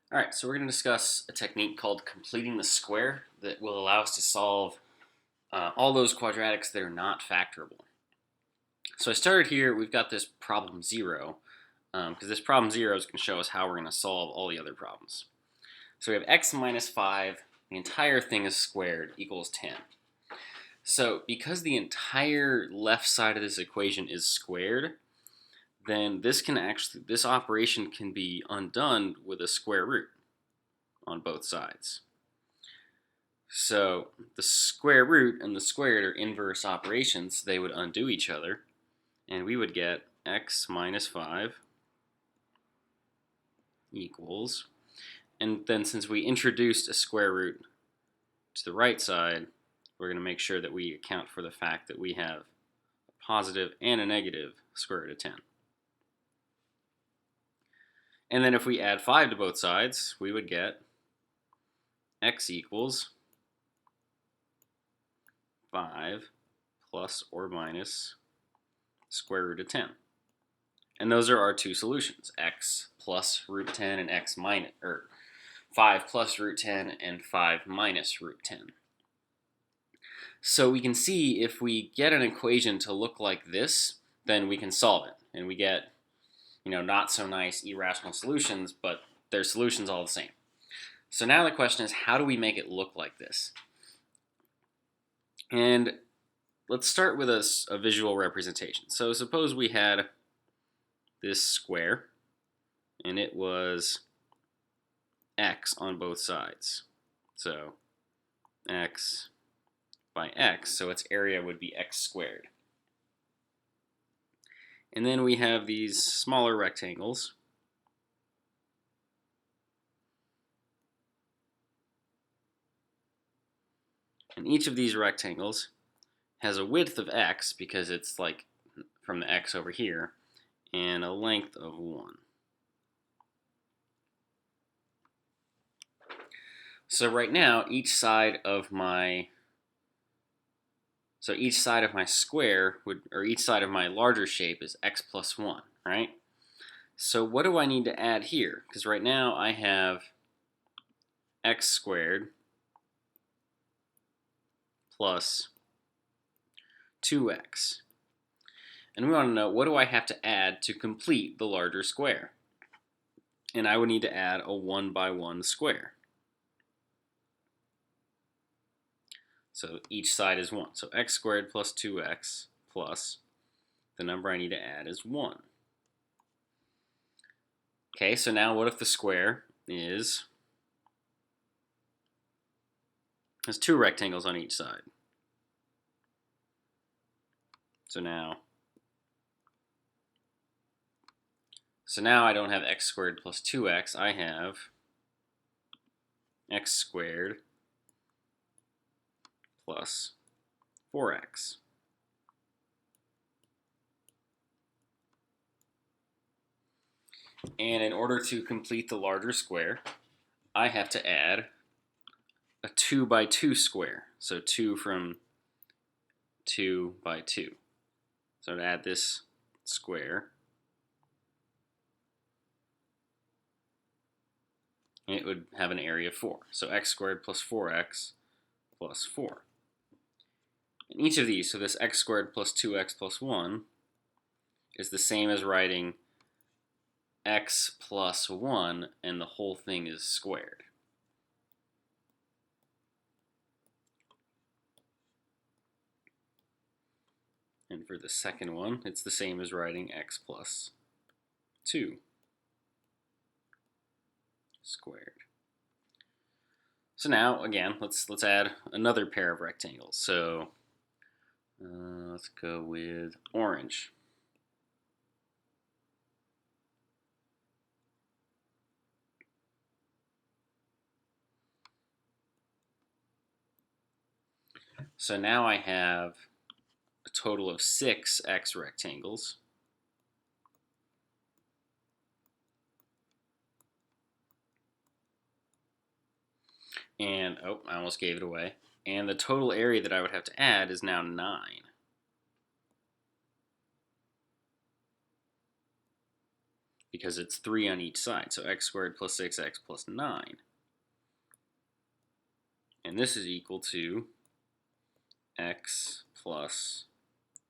All right, so we're going to discuss a technique called completing the square that will allow us to solve all those quadratics that are not factorable. So I started here, we've got this problem 0, because this problem 0 is going to show us how we're going to solve all the other problems. So we have x minus 5, the entire thing is squared, equals 10. So because the entire left side of this equation is squared, then this operation can be undone with a square root on both sides. So the square root and the squared are inverse operations. They would undo each other, and we would get x minus 5 equals, and then since we introduced a square root to the right side, we're going to make sure that we account for the fact that we have a positive and a negative square root of 10. And then if we add 5 to both sides, we would get x equals 5 plus or minus square root of 10. And those are our two solutions, x plus root 10 and x minus, or 5 plus root 10 and 5 minus root 10. So we can see if we get an equation to look like this, then we can solve it. And we get, not so nice irrational solutions, but their solutions all the same. So now the question is, how do we make it look like this? And let's start with a visual representation. So suppose we had this square, and it was x on both sides. So x by x, so its area would be x squared. And then we have these smaller rectangles. And each of these rectangles has a width of x, because it's like from the x over here, and a length of 1. So right now, each side of my square or each side of my larger shape is x plus 1, right? So what do I need to add here? Because right now I have x squared plus 2x. And we want to know, what do I have to add to complete the larger square? And I would need to add a 1 by 1 square. So each side is 1. So x squared plus 2x plus the number I need to add is 1. Okay, so now what if the square has two rectangles on each side? So now I don't have x squared plus 2x, I have x squared plus 4x. And in order to complete the larger square, I have to add a 2 by 2 square. So 2 from 2 by 2. So to add this square, it would have an area of 4. So x squared plus 4x plus 4. And each of these, so this x squared plus 2x plus 1, is the same as writing x plus 1, and the whole thing is squared. And for the second one, it's the same as writing x plus 2 squared. So now, again, let's add another pair of rectangles. So let's go with orange. So now I have a total of 6 x rectangles. And, oh, I almost gave it away. And the total area that I would have to add is now 9. because it's 3 on each side. So x squared plus 6x plus 9. And this is equal to x plus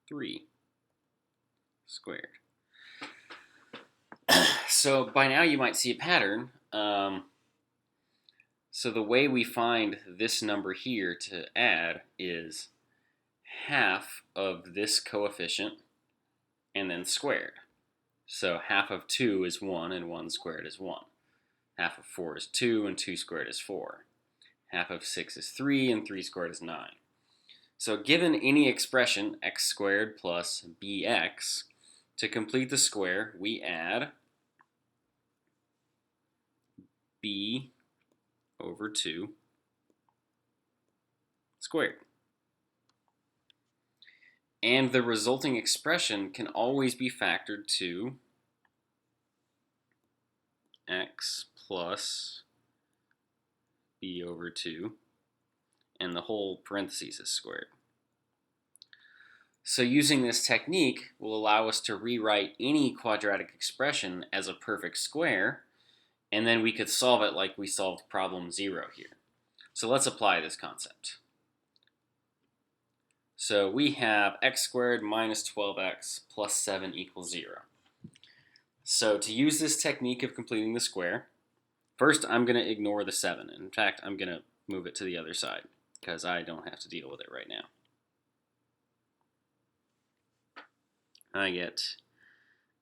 3 squared. So by now you might see a pattern. So the way we find this number here to add is half of this coefficient and then squared. So half of 2 is 1 and 1 squared is 1. Half of 4 is 2 and 2 squared is 4. Half of 6 is 3 and 3 squared is 9. So given any expression, x squared plus bx, to complete the square, we add b over 2 squared. And the resulting expression can always be factored to x plus b over 2, and the whole parentheses is squared. So using this technique will allow us to rewrite any quadratic expression as a perfect square, and then we could solve it like we solved problem 0 here. So let's apply this concept. So we have x squared minus 12x plus 7 equals 0. So to use this technique of completing the square, first I'm going to ignore the 7. In fact, I'm going to move it to the other side because I don't have to deal with it right now. I get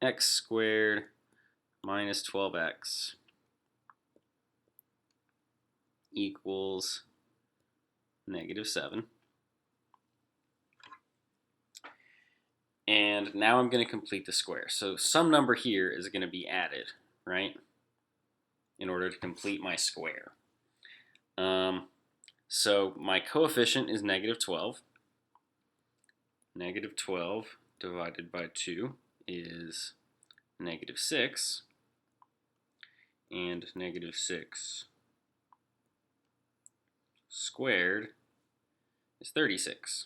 x squared minus 12x equals negative 7. And now I'm going to complete the square. So some number here is going to be added, right, in order to complete my square. So my coefficient is negative 12. Negative 12 divided by 2 is negative 6. And negative 6 squared is 36.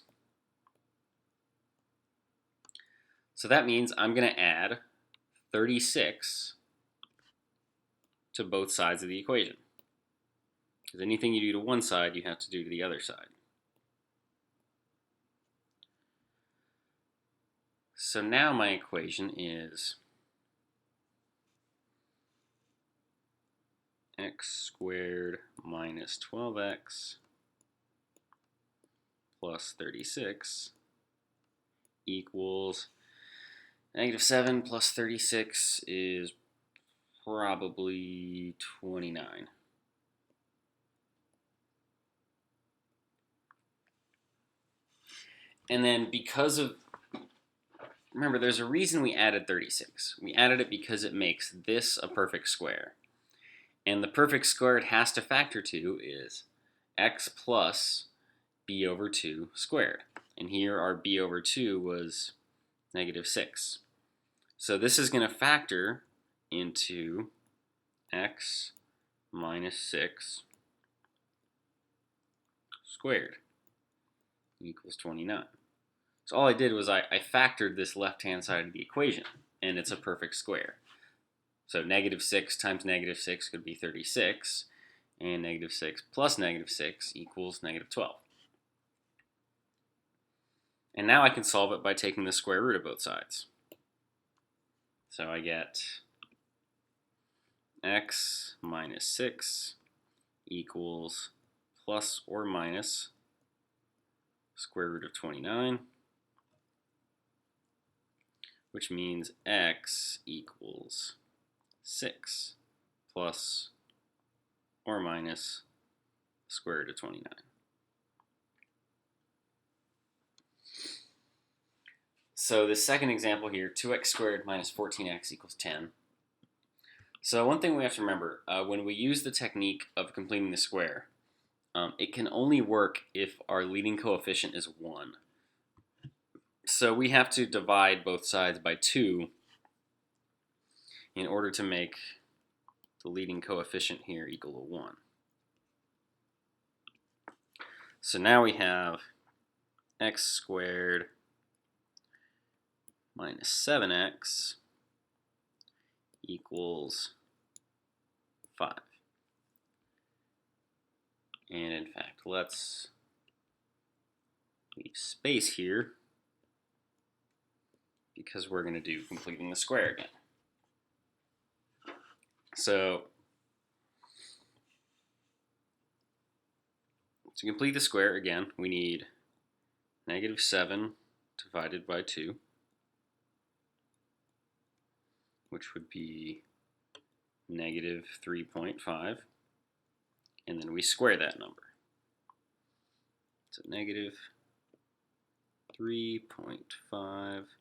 So that means I'm going to add 36 to both sides of the equation. Because anything you do to one side, you have to do to the other side. So now my equation is x squared minus 12x plus 36 equals negative 7 plus 36 is probably 29. And then because of, remember there's a reason we added 36. We added it because it makes this a perfect square. And the perfect square it has to factor to is x plus b over 2 squared. And here our b over 2 was negative 6. So this is going to factor into x minus 6 squared equals 29. So all I did was I factored this left-hand side of the equation, and it's a perfect square. So negative 6 times negative 6 could be 36, and negative 6 plus negative 6 equals negative 12. And now I can solve it by taking the square root of both sides. So I get x minus 6 equals plus or minus square root of 29, which means x equals 6 plus or minus square root of 29. So the second example here, 2x squared minus 14x equals 10. So one thing we have to remember, when we use the technique of completing the square, it can only work if our leading coefficient is 1. So we have to divide both sides by 2 in order to make the leading coefficient here equal to 1. So now we have x squared minus 7x equals 5. And in fact, let's leave space here because we're going to do completing the square again. So to complete the square again, we need -7 divided by 2, which would be -3.5, and then we square that number. So -3.5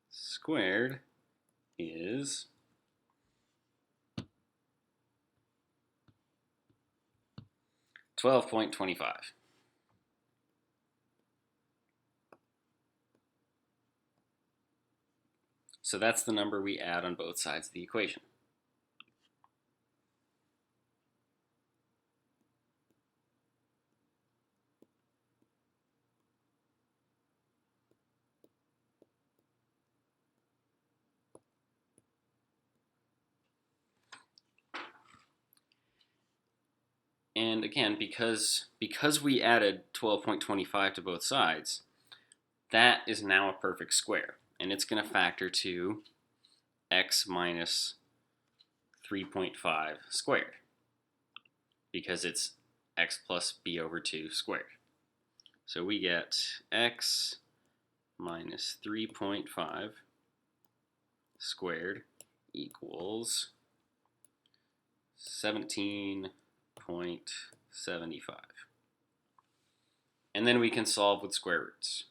squared is 12.25. So that's the number we add on both sides of the equation. And again, because we added 12.25 to both sides, that is now a perfect square. And it's going to factor to x minus 3.5 squared, because it's x plus b over 2 squared. So we get x minus 3.5 squared equals 17.75. And then we can solve with square roots.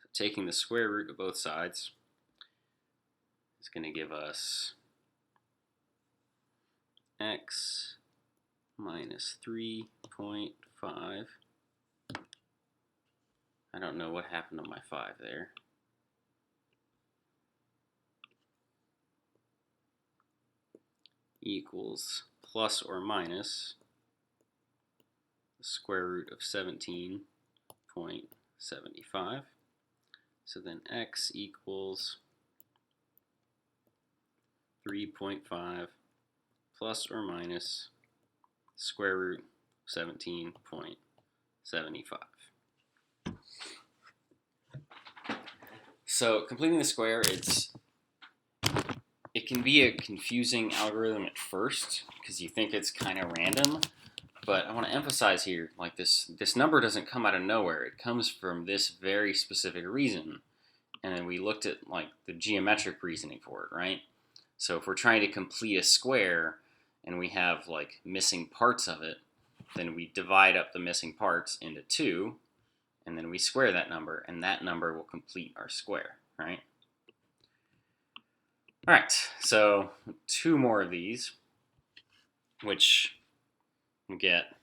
So taking the square root of both sides is going to give us x minus 3.5. I don't know what happened to my 5 there. Equals plus or minus the square root of 17.75. So then x equals 3.5 plus or minus square root 17.75. So completing the square, it can be a confusing algorithm at first because you think it's kind of random, but I want to emphasize here, like this number doesn't come out of nowhere. It comes from this very specific reason, and then we looked at like the geometric reasoning for it, right? So if we're trying to complete a square and we have like missing parts of it, then we divide up the missing parts into 2, and then we square that number, and that number will complete our square, right? All right, so 2 more of these, which we get.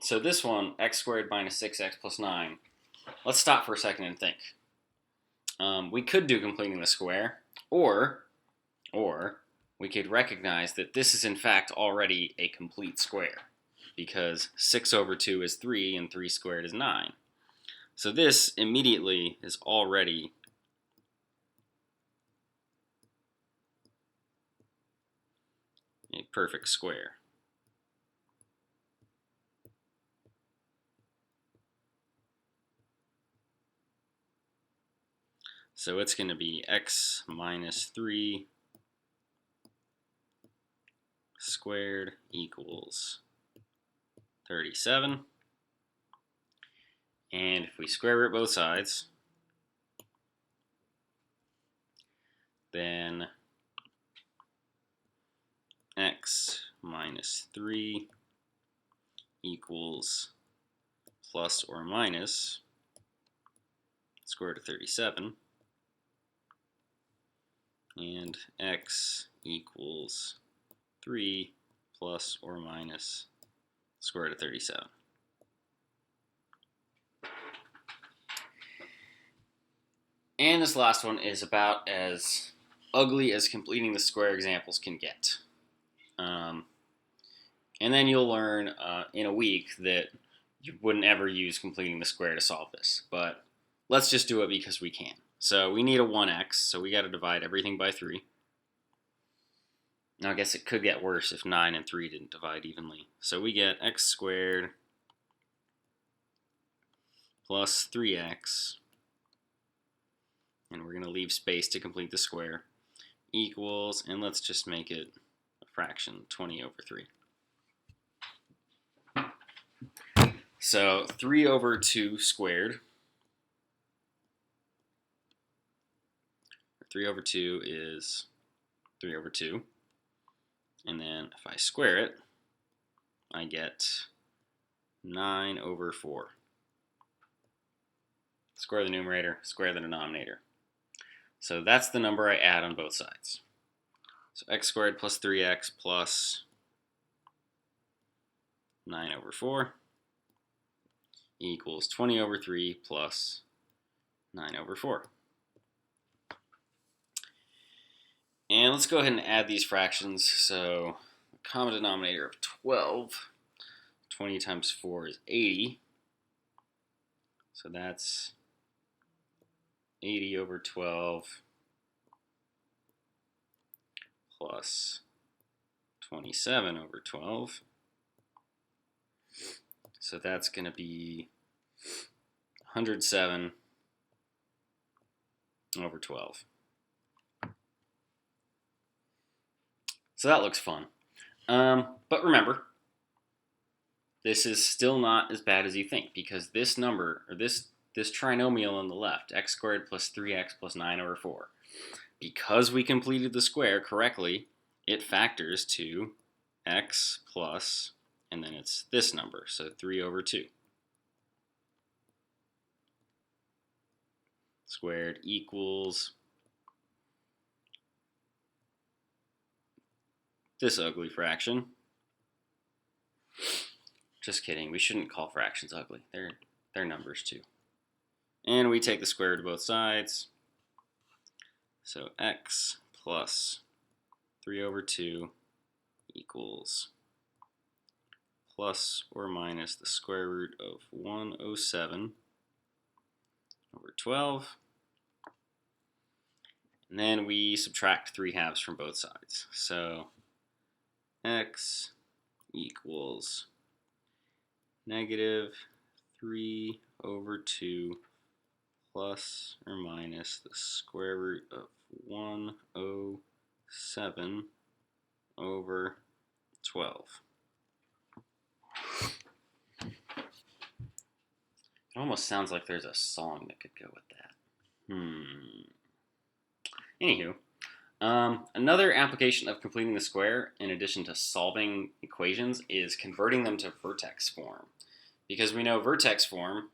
So this one, x squared minus 6x plus 9. Let's stop for a second and think. We could do completing the square, or we could recognize that this is in fact already a complete square, because 6 over 2 is 3, and 3 squared is 9. So this immediately is already a perfect square. So it's going to be x minus 3 squared equals 37. And if we square root both sides, then x minus 3 equals plus or minus square root of 37, and x equals 3 plus or minus square root of 37. And this last one is about as ugly as completing the square examples can get. And then you'll learn in a week that you wouldn't ever use completing the square to solve this. But let's just do it because we can. So we need a 1x, so we got to divide everything by 3. Now I guess it could get worse if 9 and 3 didn't divide evenly. So we get x squared plus 3x, and we're going to leave space to complete the square, equals, and let's just make it a fraction, 20 over 3. So 3 over 2 squared, 3 over 2 is 3 over 2. And then if I square it, I get 9 over 4. Square the numerator, square the denominator. So that's the number I add on both sides. So x squared plus 3x plus 9 over 4 equals 20 over 3 plus 9 over 4. And let's go ahead and add these fractions. So common denominator of 12, 20 times 4 is 80. So that's 80 over 12 plus 27 over 12. So that's going to be 107 over 12. So that looks fun. But remember, this is still not as bad as you think, because this number, or this trinomial on the left, x squared plus 3x plus 9 over 4, because we completed the square correctly, it factors to x plus, and then it's this number, so 3 over 2. Squared equals this ugly fraction. Just kidding, we shouldn't call fractions ugly. They're numbers too. And we take the square root of both sides. So x plus 3 over 2 equals plus or minus the square root of 107 over 12. And then we subtract 3 halves from both sides. So x equals negative 3 over 2 plus or minus the square root of 107 over 12. It almost sounds like there's a song that could go with that. Anywho, another application of completing the square, in addition to solving equations, is converting them to vertex form. Because we know vertex form,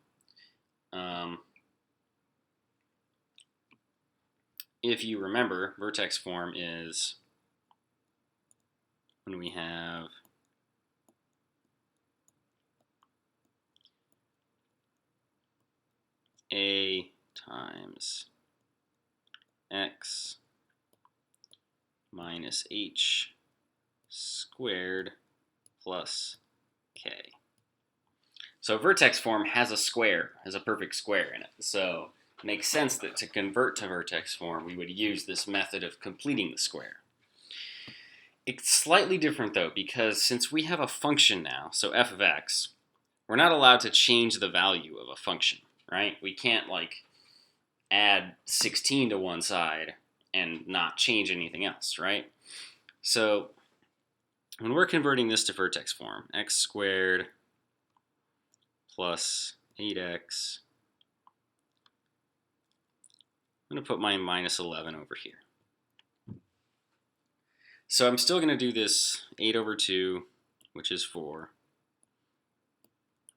if you remember, vertex form is when we have a times x minus h squared plus k. So vertex form has a square, has a perfect square in it. So it makes sense that to convert to vertex form, we would use this method of completing the square. It's slightly different though, because since we have a function now, so f of x, we're not allowed to change the value of a function, right? We can't like add 16 to one side and not change anything else, right? So when we're converting this to vertex form, x squared plus 8x, I'm going to put my minus 11 over here. So I'm still going to do this 8 over 2, which is 4,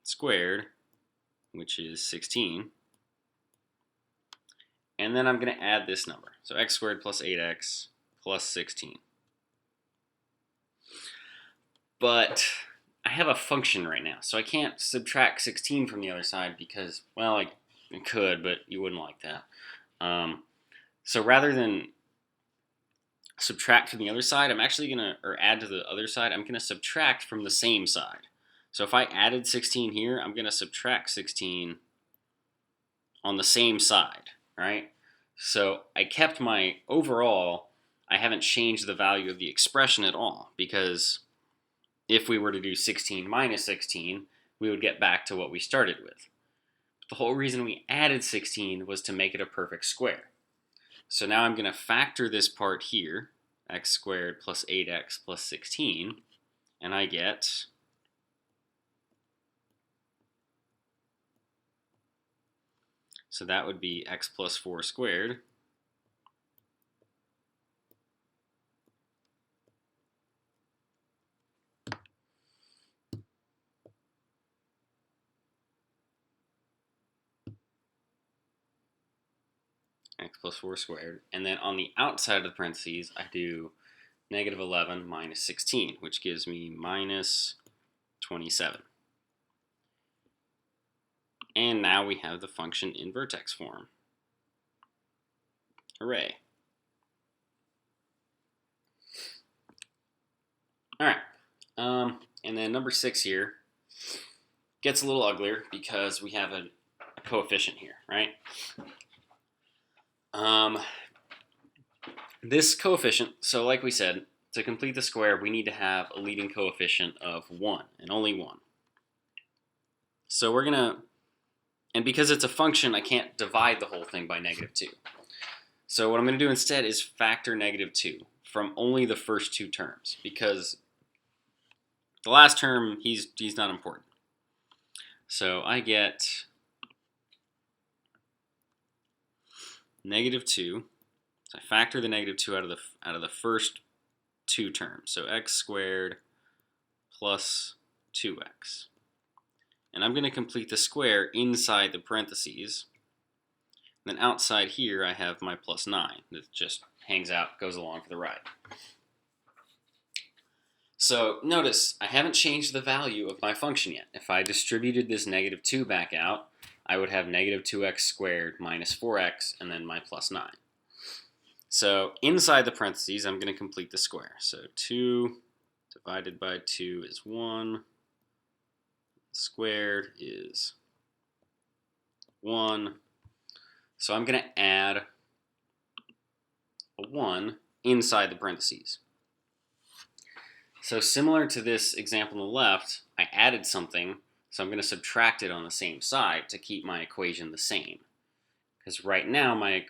squared, which is 16. And then I'm going to add this number. So x squared plus 8x plus 16. But I have a function right now, so I can't subtract 16 from the other side because, well, I could, but you wouldn't like that. So rather than subtract from the other side, I'm actually going to, or add to the other side, I'm going to subtract from the same side. So if I added 16 here, I'm going to subtract 16 on the same side, right? So I kept my overall, I haven't changed the value of the expression at all, because if we were to do 16 minus 16, we would get back to what we started with. The whole reason we added 16 was to make it a perfect square. So now I'm going to factor this part here, x squared plus 8x plus 16, and I get so that would be x plus 4 squared x plus 4 squared. And then on the outside of the parentheses, I do negative 11 minus 16, which gives me minus 27. And now we have the function in vertex form. Hooray. All right. And then number 6 here gets a little uglier because we have a coefficient here, right? This coefficient, so like we said, to complete the square, we need to have a leading coefficient of 1, and only 1. So we're going to, and because it's a function, I can't divide the whole thing by negative 2. So what I'm going to do instead is factor negative 2 from only the first 2 terms, because the last term, he's not important. So I get negative 2. So I factor the negative 2 out of the first 2 terms. So x squared plus 2x. And I'm going to complete the square inside the parentheses. And then outside here I have my plus 9 that just hangs out, goes along for the ride. So notice I haven't changed the value of my function yet. If I distributed this negative 2 back out, I would have negative 2x squared minus 4x and then my plus 9. So inside the parentheses, I'm going to complete the square. So 2 divided by 2 is 1. Squared is 1. So I'm going to add a 1 inside the parentheses. So similar to this example on the left, I added something, so I'm going to subtract it on the same side to keep my equation the same. Because right now my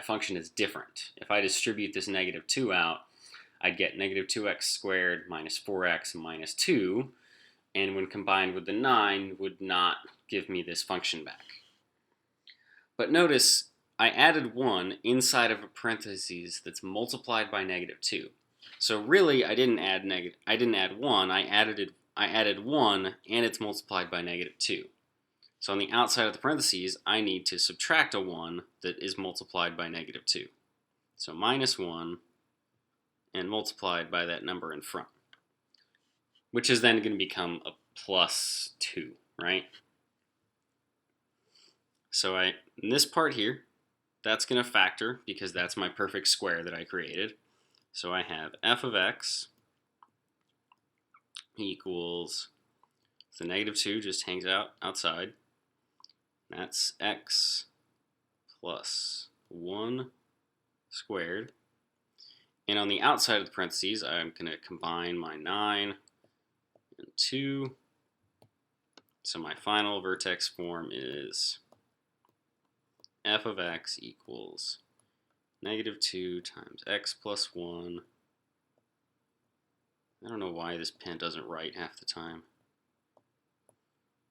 function is different. If I distribute this negative 2 out, I'd get negative 2x squared minus 4x minus 2, and when combined with the 9 would not give me this function back. But notice I added 1 inside of a parentheses that's multiplied by negative 2. So really I didn't add 1, I added 1 and it's multiplied by negative 2. So on the outside of the parentheses, I need to subtract a 1 that is multiplied by negative 2. So minus 1 and multiplied by that number in front, which is then going to become a plus 2, right? So in this part here, that's going to factor because that's my perfect square that I created. So I have f of x equals, the negative 2 just hangs out outside. That's x plus 1 squared. And on the outside of the parentheses, I'm going to combine my 9 and 2. So my final vertex form is f of x equals negative 2 times x plus 1. I don't know why this pen doesn't write half the time.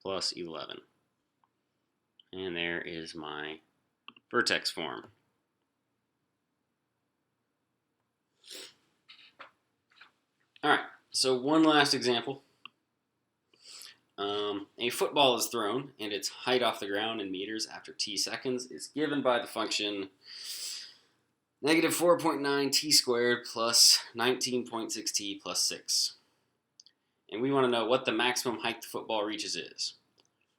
Plus 11. And there is my vertex form. Alright, so one last example. A football is thrown and its height off the ground in meters after t seconds is given by the function negative 4.9 t squared plus 19.6 t plus 6. And we want to know what the maximum height the football reaches is.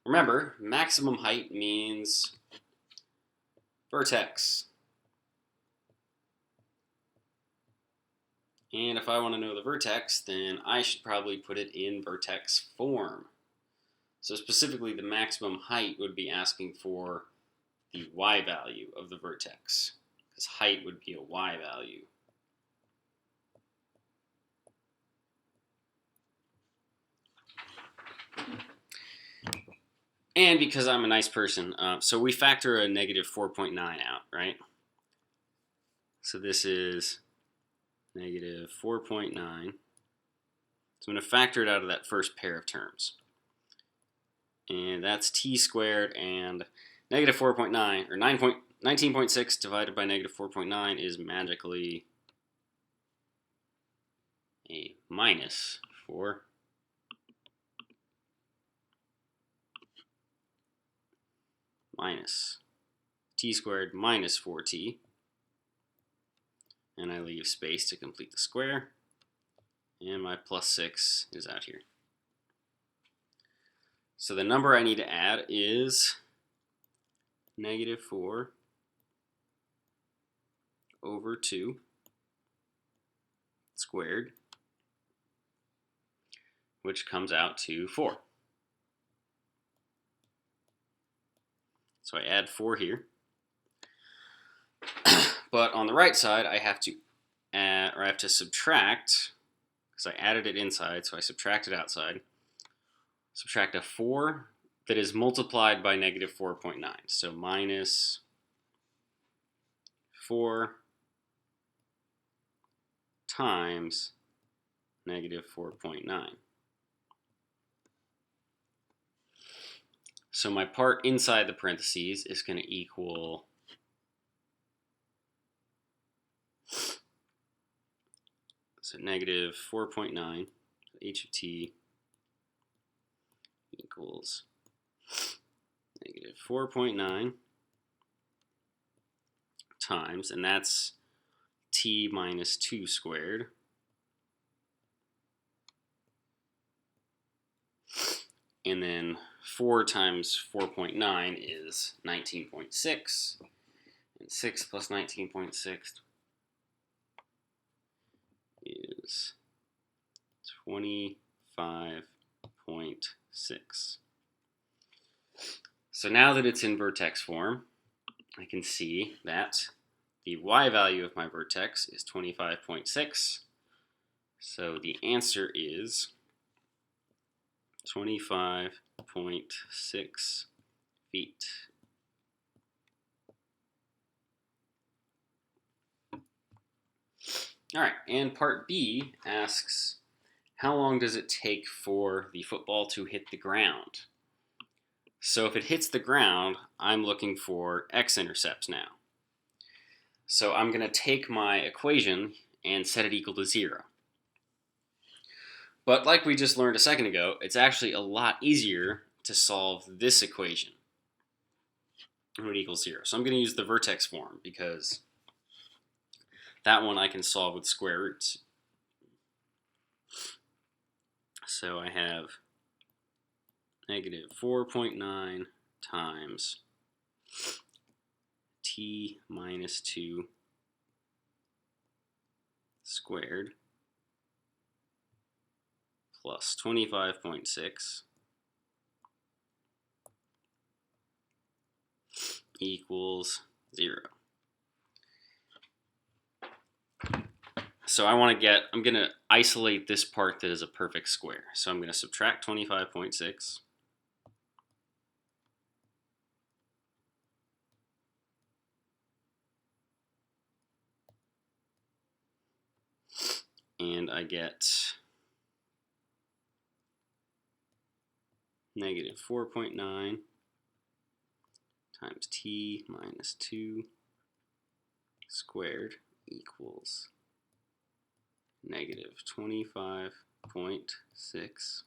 Remember, maximum height means vertex. And if I want to know the vertex, then I should probably put it in vertex form. So specifically, the maximum height would be asking for the y value of the vertex, because height would be a y value. And because I'm a nice person, so we factor a negative 4.9 out, right? So this is negative 4.9. So I'm going to factor it out of that first pair of terms. And that's t squared, and negative 4.9, or 19.6 divided by negative 4.9 is magically a minus 4. Minus t squared minus 4t. And I leave space to complete the square. And my plus 6 is out here. So the number I need to add is negative 4 over 2 squared, which comes out to 4. So I add 4 here. But on the right side, I have to add, or I have to subtract, because I added it inside, so I subtract it outside. Subtract a 4 that is multiplied by negative 4.9. So minus 4 times negative 4.9. So my part inside the parentheses is going to equal negative 4.9 h of t equals negative 4.9 times, and that's t minus 2 squared, and then 4 times 4.9 is 19.6, and 6 plus 19.6 is 25.6. So now that it's in vertex form, I can see that the y value of my vertex is 25.6. So the answer is 25.6 feet. All right, and part B asks, how long does it take for the football to hit the ground? So if it hits the ground, I'm looking for x-intercepts now. So I'm going to take my equation and set it equal to 0. But like we just learned a second ago, it's actually a lot easier to solve this equation when it equals 0. So I'm going to use the vertex form because that one I can solve with square roots. So I have negative 4.9 times t minus 2 squared plus 25.6 equals 0. So I'm going to isolate this part that is a perfect square. So I'm going to subtract 25.6. And I get negative 4.9 times t minus 2 squared equals negative 25.6.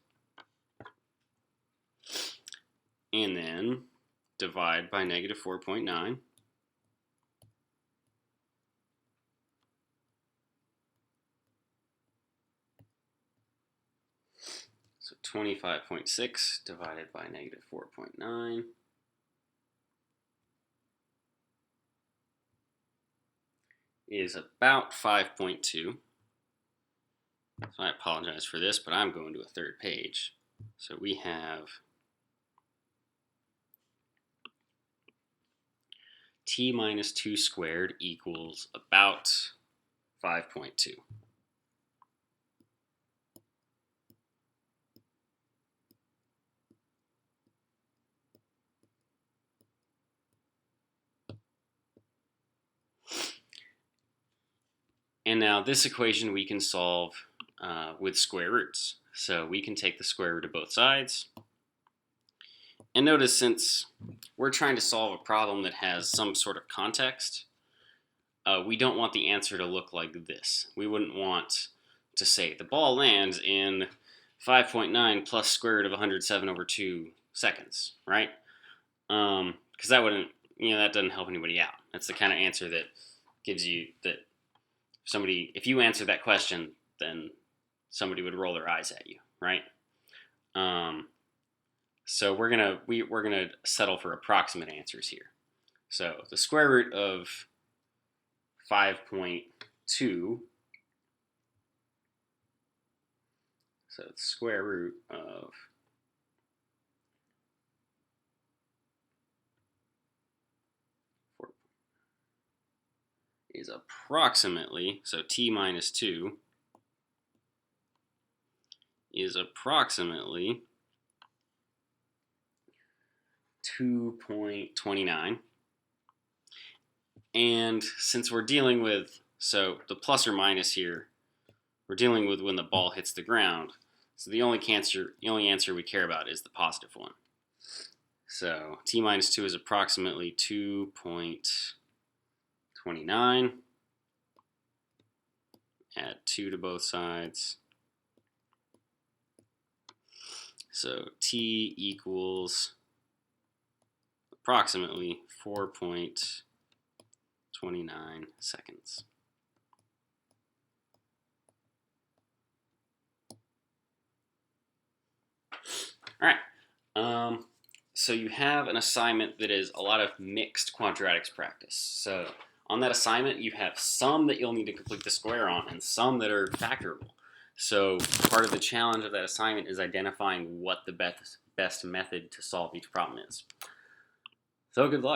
And then divide by negative 4.9. So 25.6 divided by negative 4.9 is about 5.2. So I apologize for this, but I'm going to a third page. So we have t minus 2 squared equals about 5.2. And now this equation we can solve with square roots. So we can take the square root of both sides. And notice, since we're trying to solve a problem that has some sort of context, we don't want the answer to look like this. We wouldn't want to say the ball lands in 5.9 plus square root of 107 over 2 seconds, right? Because that wouldn't, that doesn't help anybody out. That's the kind of answer that gives you that somebody, if you answer that question, then somebody would roll their eyes at you, right? So we're gonna settle for approximate answers here. So the square root of 5.2. So the square root of is approximately, so t minus 2 is approximately 2.29. And since we're dealing with, so the plus or minus here, we're dealing with when the ball hits the ground. So the only answer we care about is the positive one. So t minus 2 is approximately 2.29. Add 2 to both sides. So t equals approximately 4.29 seconds. All right. So you have an assignment that is a lot of mixed quadratics practice. So on that assignment, you have some that you'll need to complete the square on and some that are factorable. So part of the challenge of that assignment is identifying what the best method to solve each problem is. So good luck.